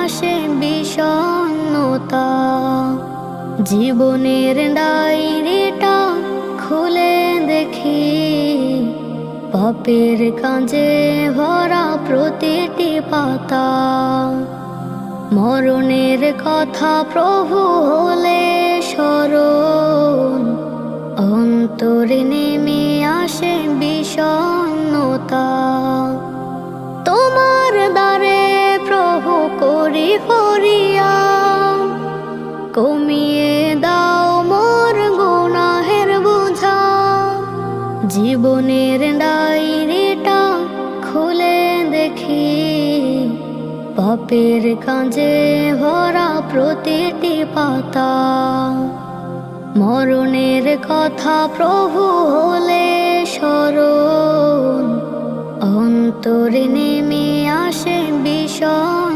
আসে বিষণ্ণতা। জীবনের ডায়েরিটা খুলে দেখি, পাপের কাঁজে ভরা প্রতিটি পাতা। মরণের কথা প্রভু হলে স্মরণ, অন্তরে নেমে আসে বিষণ্ণতা। তোমার দ্বারে প্রভু করি ফরিয়াদ, কমিয়ে দাও মোর গুনাহের বোঝা। জীবনের ডায়েরিটা খুলে দেখি, পাপের কাঁজে ভরা প্রতিটি পাতা। মরণের কথা প্রভু হলে স্মরণ, অন্তরে নেমে আসে বিষণ্ণতা।